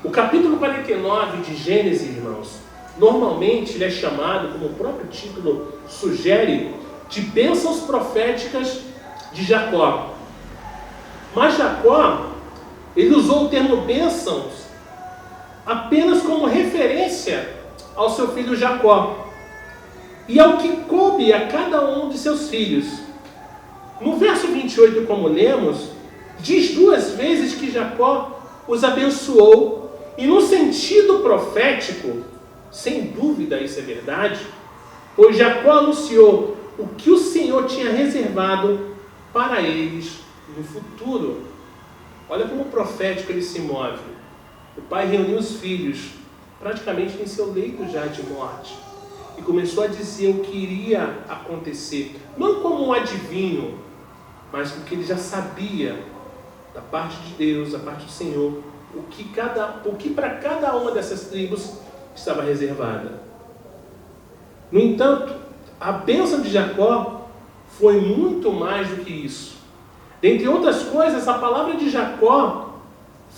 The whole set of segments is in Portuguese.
O capítulo 49 de Gênesis, irmãos, normalmente ele é chamado, como o próprio título sugere, de bênçãos proféticas de Jacó. Mas Jacó, ele usou o termo bênçãos apenas como referência ao seu filho Jacó e ao que coube a cada um de seus filhos. No verso 28, como lemos, diz 2 vezes que Jacó os abençoou, e no sentido profético, sem dúvida isso é verdade, pois Jacó anunciou o que o Senhor tinha reservado para eles no futuro. Olha como profético ele se move. O pai reuniu os filhos, praticamente em seu leito já de morte, e começou a dizer o que iria acontecer, não como um adivinho, mas porque ele já sabia, da parte de Deus, da parte do Senhor, o que para cada uma dessas tribos estava reservada. No entanto, a bênção de Jacó foi muito mais do que isso. Dentre outras coisas, a palavra de Jacó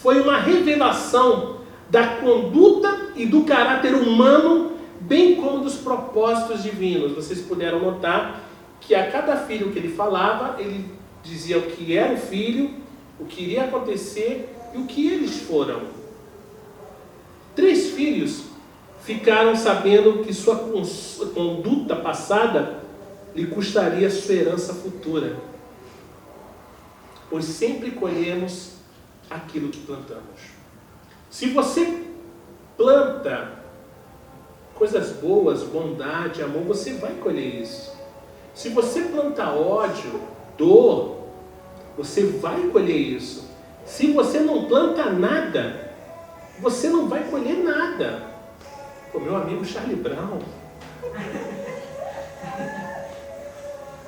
foi uma revelação da conduta e do caráter humano, bem como dos propósitos divinos. Vocês puderam notar que a cada filho que ele falava, ele dizia o que era o filho, o que iria acontecer e o que eles foram. 3 filhos ficaram sabendo que sua conduta passada lhe custaria sua herança futura, pois sempre colhemos aquilo que plantamos. Se você planta coisas boas, bondade, amor, você vai colher isso. Se você planta ódio, dor, você vai colher isso. Se você não planta nada, você não vai colher nada. O meu amigo Charlie Brown.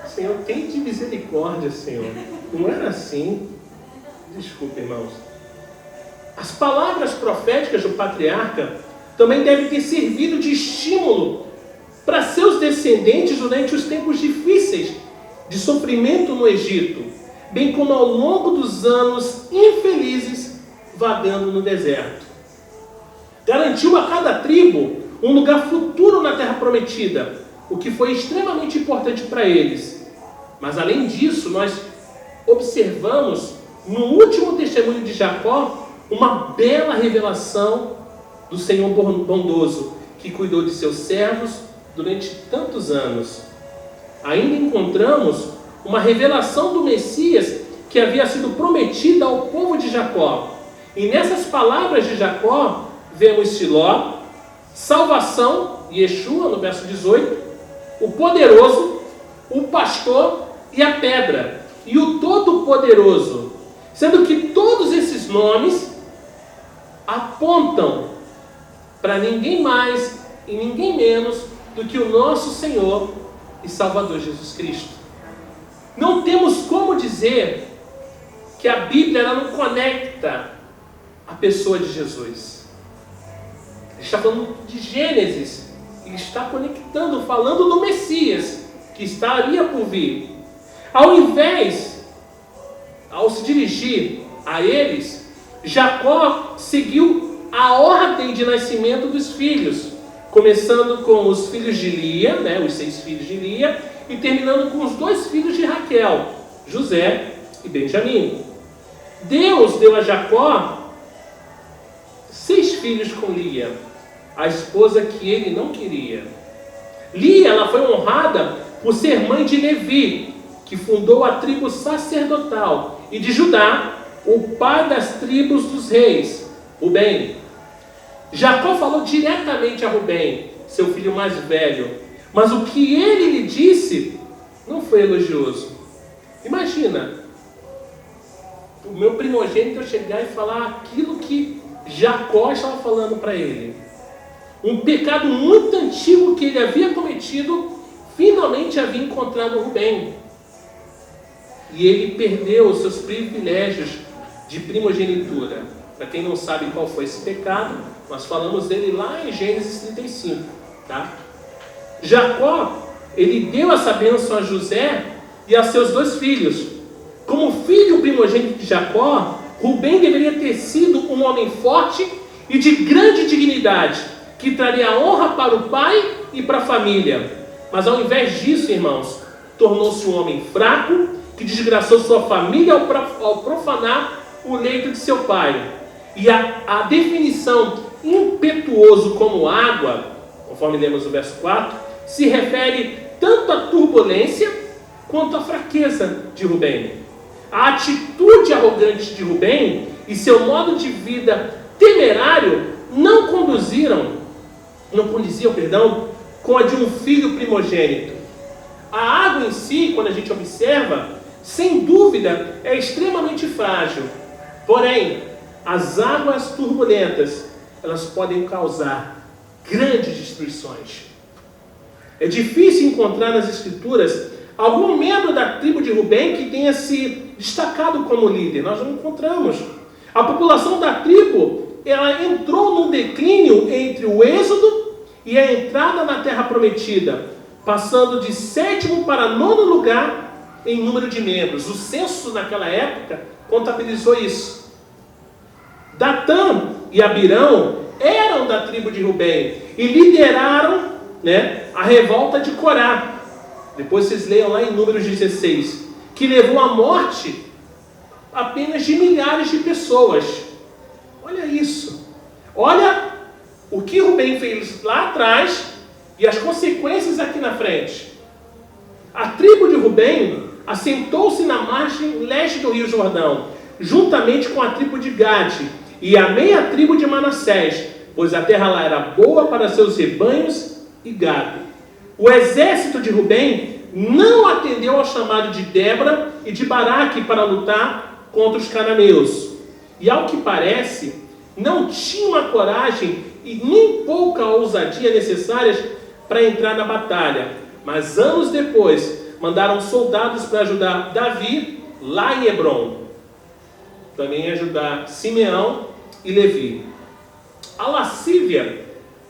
Senhor, tem de misericórdia, Senhor. Não era assim. Desculpe, irmãos. As palavras proféticas do patriarca também devem ter servido de estímulo para seus descendentes durante os tempos difíceis de sofrimento no Egito, bem como ao longo dos anos infelizes vagando no deserto. Garantiu a cada tribo um lugar futuro na terra prometida, o que foi extremamente importante para eles. Mas além disso, nós observamos no último testemunho de Jacó uma bela revelação do Senhor bondoso, que cuidou de seus servos durante tantos anos. Ainda encontramos uma revelação do Messias que havia sido prometida ao povo de Jacó. E nessas palavras de Jacó, vemos Siló, salvação, Yeshua, no verso 18, o poderoso, o pastor e a pedra, e o todo-poderoso, sendo que todos esses nomes apontam para ninguém mais e ninguém menos do que o nosso Senhor e Salvador Jesus Cristo. Não temos como dizer que a Bíblia ela não conecta a pessoa de Jesus. Ele está falando de Gênesis e está conectando, falando do Messias que estaria por vir. Ao se dirigir a eles, Jacó seguiu a ordem de nascimento dos filhos, começando com os filhos de Lia, os 6 filhos de Lia, e terminando com os 2 filhos de Raquel, José e Benjamim. Deus deu a Jacó 6 filhos com Lia, a esposa que ele não queria. Lia, ela foi honrada por ser mãe de Levi, que fundou a tribo sacerdotal, e de Judá, o pai das tribos dos reis, Rubem. Jacó falou diretamente a Rubem, seu filho mais velho, mas o que ele lhe disse não foi elogioso. Imagina, o meu primogênito chegar e falar aquilo que Jacó estava falando para ele. Um pecado muito antigo que ele havia cometido, finalmente havia encontrado Rubem. E ele perdeu os seus privilégios de primogenitura. Para quem não sabe qual foi esse pecado, nós falamos dele lá em Gênesis 35. Tá? Jacó, ele deu essa bênção a José e a seus 2 filhos. Como filho primogênito de Jacó, Rubem deveria ter sido um homem forte e de grande dignidade, que traria honra para o pai e para a família. Mas ao invés disso, irmãos, tornou-se um homem fraco, que desgraçou sua família ao profanar o leito de seu pai. E a definição impetuoso como água, conforme lemos no verso 4, se refere tanto à turbulência quanto à fraqueza de Rubem. A atitude arrogante de Rubem e seu modo de vida temerário não condiziam, com a de um filho primogênito. A água em si, quando a gente observa, sem dúvida é extremamente frágil. Porém, as águas turbulentas, elas podem causar grandes destruições. É difícil encontrar nas Escrituras algum membro da tribo de Rubem que tenha se destacado como líder. Nós não encontramos. A população da tribo, ela entrou num declínio entre o êxodo e a entrada na terra prometida, passando de 7º para 9º lugar em número de membros. O censo naquela época contabilizou isso. Datã e Abirão eram da tribo de Rubem e lideraram, a revolta de Corá. Depois vocês leiam lá em Números 16, que levou à morte apenas de milhares de pessoas. Olha isso. Olha o que Rubem fez lá atrás e as consequências aqui na frente. A tribo de Rubem assentou-se na margem leste do rio Jordão, juntamente com a tribo de Gade e a meia tribo de Manassés, pois a terra lá era boa para seus rebanhos e gado. O exército de Rubem não atendeu ao chamado de Débora e de Baraque para lutar contra os cananeus. E ao que parece, não tinham a coragem e nem pouca ousadia necessárias para entrar na batalha. Mas anos depois, mandaram soldados para ajudar Davi lá em Hebron. Também ajudar Simeão e Levi. A lascívia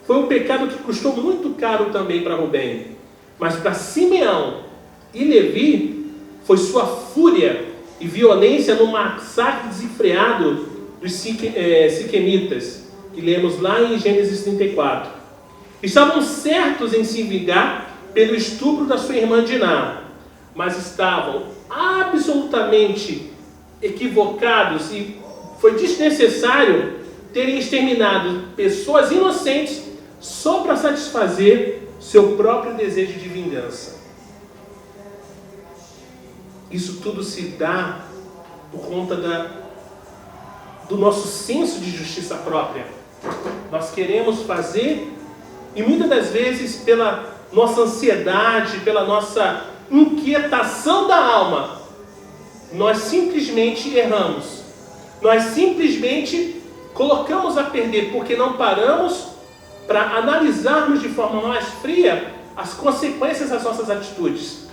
foi um pecado que custou muito caro também para Rubem. Mas para Simeão e Levi, foi sua fúria e violência no massacre desenfreado dos siquemitas, que lemos lá em Gênesis 34. Estavam certos em se vingar pelo estupro da sua irmã Diná, mas estavam absolutamente equivocados e foi desnecessário terem exterminado pessoas inocentes só para satisfazer seu próprio desejo de vingança. Isso tudo se dá por conta do nosso senso de justiça própria. Nós queremos fazer, e muitas das vezes pela nossa ansiedade, pela nossa inquietação da alma, nós simplesmente erramos. Nós simplesmente colocamos a perder, porque não paramos para analisarmos de forma mais fria as consequências das nossas atitudes.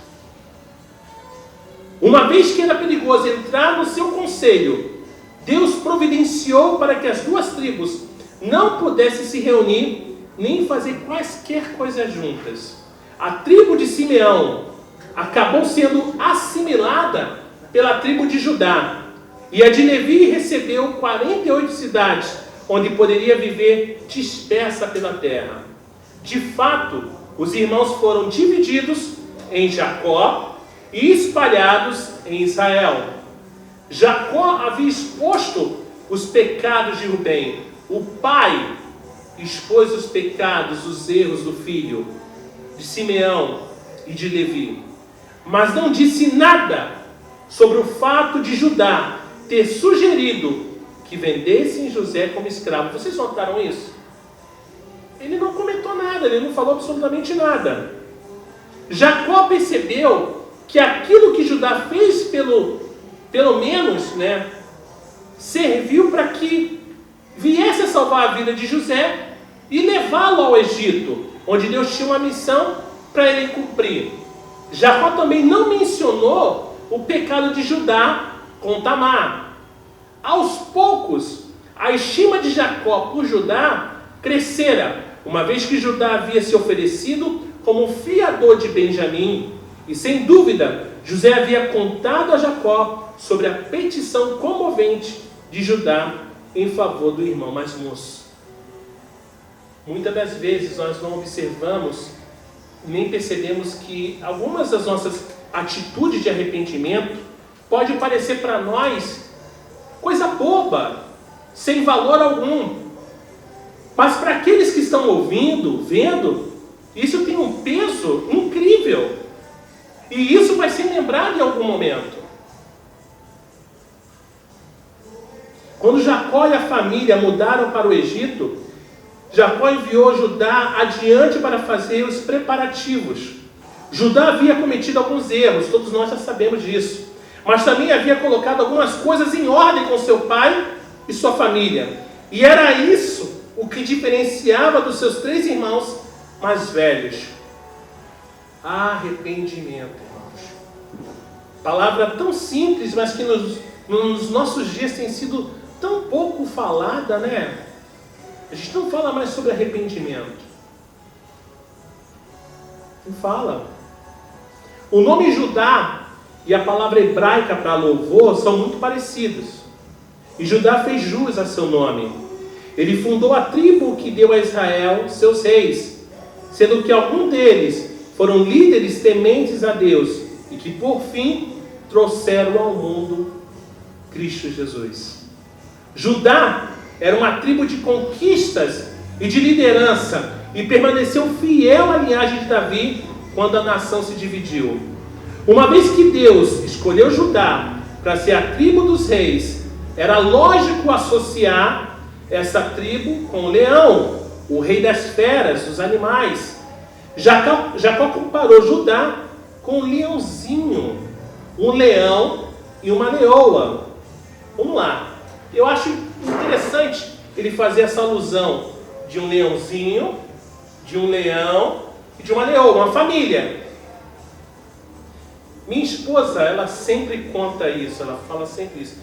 Uma vez que era perigoso entrar no seu conselho, Deus providenciou para que as duas tribos não pudessem se reunir nem fazer quaisquer coisas juntas. A tribo de Simeão acabou sendo assimilada pela tribo de Judá, e a de Levi recebeu 48 cidades, onde poderia viver dispersa pela terra. De fato, os irmãos foram divididos em Jacó e espalhados em Israel. Jacó havia exposto os pecados de Rubem. O pai expôs os pecados, os erros do filho de Simeão e de Levi, mas não disse nada sobre o fato de Judá ter sugerido que vendessem José como escravo. Vocês notaram isso? Ele não comentou nada, ele não falou absolutamente nada. Jacó percebeu que aquilo que Judá fez, pelo menos, serviu para que viesse a salvar a vida de José e levá-lo ao Egito, onde Deus tinha uma missão para ele cumprir. Jacó também não mencionou o pecado de Judá com Tamar. Aos poucos, a estima de Jacó por Judá crescera, uma vez que Judá havia se oferecido como fiador de Benjamim, e sem dúvida, José havia contado a Jacó sobre a petição comovente de Judá em favor do irmão mais moço. muitas das vezes nós não observamos, nem percebemos que algumas das nossas atitudes de arrependimento pode parecer para nós coisa boba, sem valor algum. Mas para aqueles que estão ouvindo, vendo, isso tem um peso incrível. E isso vai ser lembrado em algum momento. Quando Jacó e a família mudaram para o Egito, Jacó enviou Judá adiante para fazer os preparativos. Judá havia cometido alguns erros, todos nós já sabemos disso. Mas também havia colocado algumas coisas em ordem com seu pai e sua família. E era isso o que diferenciava dos seus 3 irmãos mais velhos. Arrependimento, irmãos. Palavra tão simples, mas que nos nossos dias tem sido tão pouco falada, né? A gente não fala mais sobre arrependimento. Não fala. O nome Judá e a palavra hebraica para louvor são muito parecidos. E Judá fez jus a seu nome. Ele fundou a tribo que deu a Israel seus reis, sendo que alguns deles foram líderes tementes a Deus e que por fim trouxeram ao mundo Cristo Jesus. Judá era uma tribo de conquistas e de liderança e permaneceu fiel à linhagem de Davi quando a nação se dividiu. Uma vez que Deus escolheu Judá para ser a tribo dos reis, era lógico associar essa tribo com o leão, o rei das feras, dos animais. Jacó comparou Judá com um leãozinho, um leão e uma leoa. Vamos lá. Eu acho interessante ele fazer essa alusão de um leãozinho, de um leão e de uma leoa, uma família. Minha esposa, ela sempre conta isso, ela fala sempre isso.